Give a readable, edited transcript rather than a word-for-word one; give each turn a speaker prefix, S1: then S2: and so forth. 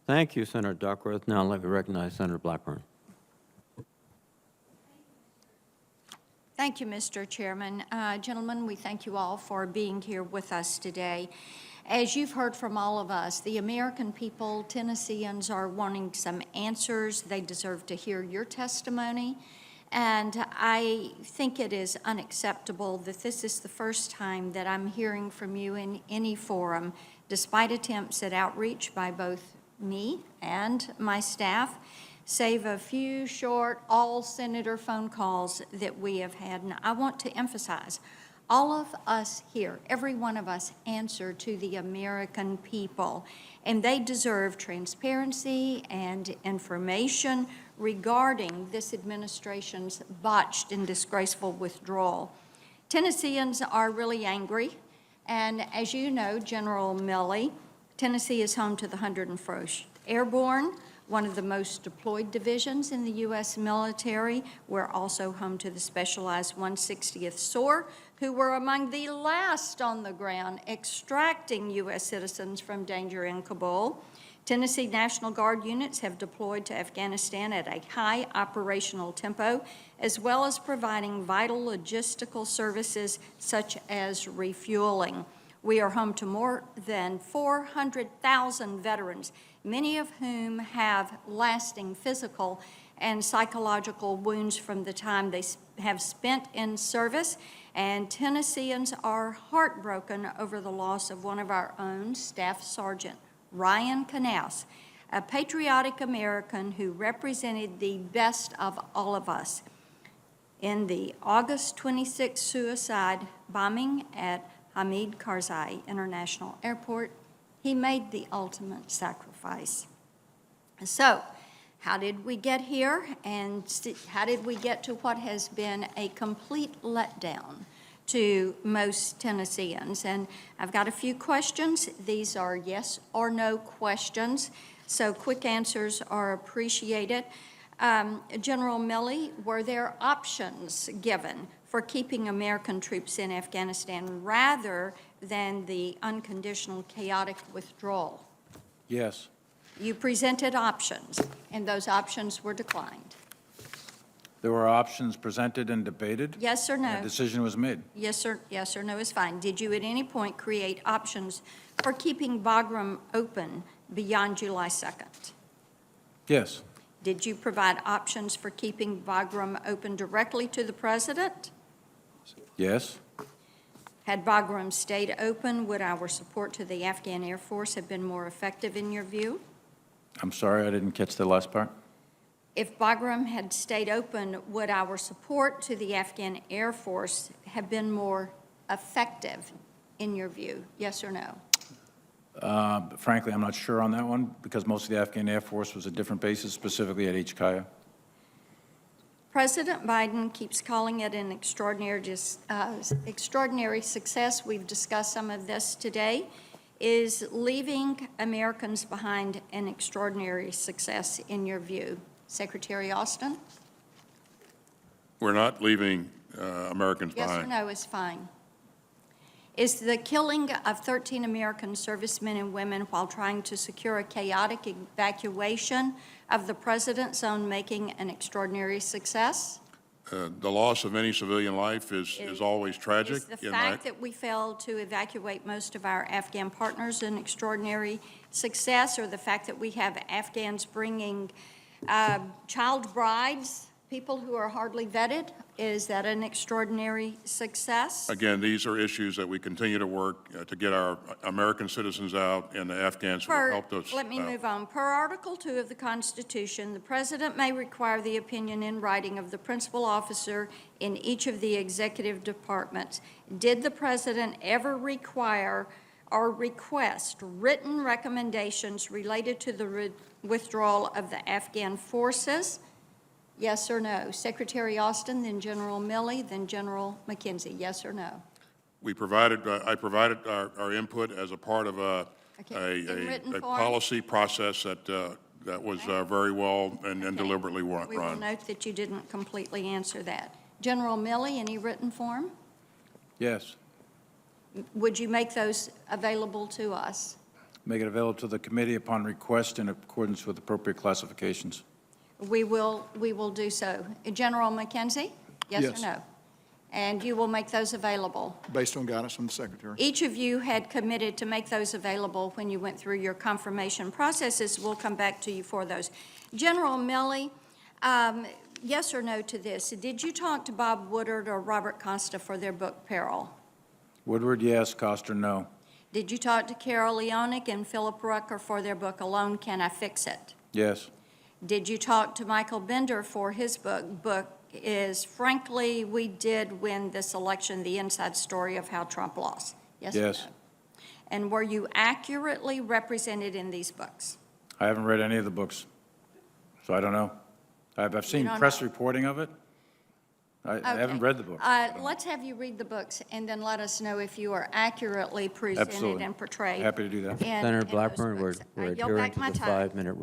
S1: Thank you, Senator Duckworth. Now let me recognize Senator Blackburn.
S2: Thank you, Mr. Chairman. Gentlemen, we thank you all for being here with us today. As you've heard from all of us, the American people, Tennesseans, are wanting some answers. They deserve to hear your testimony. And I think it is unacceptable that this is the first time that I'm hearing from you in any forum, despite attempts at outreach by both me and my staff, save a few short all-senator phone calls that we have had. And I want to emphasize, all of us here, every one of us, answer to the American people, and they deserve transparency and information regarding this administration's botched and disgraceful withdrawal. Tennesseans are really angry, and as you know, General Milley, Tennessee is home to the 101st Airborne, one of the most deployed divisions in the U.S. military. We're also home to the Specialized 160th SOAR, who were among the last on the ground extracting U.S. citizens from danger in Kabul. Tennessee National Guard units have deployed to Afghanistan at a high operational tempo, as well as providing vital logistical services such as refueling. We are home to more than 400,000 veterans, many of whom have lasting physical and psychological wounds from the time they have spent in service. And Tennesseans are heartbroken over the loss of one of our own, Staff Sergeant Ryan Knauss, a patriotic American who represented the best of all of us in the August 26 suicide bombing at Hamid Karzai International Airport. He made the ultimate sacrifice. So, how did we get here, and how did we get to what has been a complete letdown to most Tennesseans? And I've got a few questions. These are yes or no questions, so quick answers are appreciated. General Milley, were there options given for keeping American troops in Afghanistan rather than the unconditional chaotic withdrawal?
S3: Yes.
S2: You presented options, and those options were declined.
S3: There were options presented and debated.
S2: Yes or no?
S3: And a decision was made.
S2: Yes or no is fine. Did you at any point create options for keeping Bagram open beyond July 2nd?
S3: Yes.
S2: Did you provide options for keeping Bagram open directly to the president?
S3: Yes.
S2: Had Bagram stayed open, would our support to the Afghan Air Force have been more effective in your view?
S3: I'm sorry, I didn't catch the last part.
S2: If Bagram had stayed open, would our support to the Afghan Air Force have been more effective in your view? Yes or no?
S3: Frankly, I'm not sure on that one because most of the Afghan Air Force was at different bases, specifically at HKIA.
S2: President Biden keeps calling it an extraordinary success. We've discussed some of this today. Is leaving Americans behind an extraordinary success in your view? Secretary Austin?
S4: We're not leaving Americans
S2: Yes
S4: behind.
S2: or no is fine. Is the killing of 13 American servicemen and women while trying to secure a chaotic evacuation of the president's own making an extraordinary success?
S4: The loss of any civilian life is always tragic.
S2: Is the fact that we failed to evacuate most of our Afghan partners an extraordinary success, or the fact that we have Afghans bringing child brides, people who are hardly vetted, is that an extraordinary success?
S4: Again, these are issues that we continue to work to get our American citizens out and the Afghans who have helped us.
S2: Let me move on. Per Article 2 of the Constitution, the President may require the opinion in writing of the principal officer in each of the executive departments. Did the President ever require or request written recommendations related to the withdrawal of the Afghan forces? Yes or no? Secretary Austin, then General Milley, then General McKenzie. Yes or no?
S4: We provided, I provided our input as a part of a policy process that was very well and deliberately run.
S2: We will note that you didn't completely answer that. General Milley, any written form?
S3: Yes.
S2: Would you make those available to us?
S3: Make it available to the committee upon request in accordance with appropriate classifications.
S2: We will do so. General McKenzie? Yes or
S5: Yes.
S2: no? And you will make those available?
S5: Based on guidance from the Secretary.
S2: Each of you had committed to make those available when you went through your confirmation processes. We'll come back to you for those. General Milley, yes or no to this? Did you talk to Bob Woodard or Robert Costa for their book Peril?
S3: Woodward, yes. Coster, no.
S2: Did you talk to Carol Leonic and Philip Rucker for their book Alone Can I Fix It?
S3: Yes.
S2: Did you talk to Michael Bender for his book is Frankly, We Did Win This Election, The Inside Story of How Trump Lost? Yes or
S3: Yes.
S2: no? And were you accurately represented in these books?
S3: I haven't read any of the books, so I don't know. I've seen
S2: don't
S3: press
S2: know.
S3: reporting of it. I haven't
S2: Okay.
S3: read the book.
S2: Let's have you read the books and then let us know if you are accurately presented
S3: Absolutely.
S2: and portrayed.
S3: Happy to do that.
S2: in
S1: Senator
S2: those
S1: Blackburn,
S2: books.
S1: we're
S2: I yield
S1: adhering
S2: back
S1: to
S2: my
S1: the
S2: time.
S1: 5-minute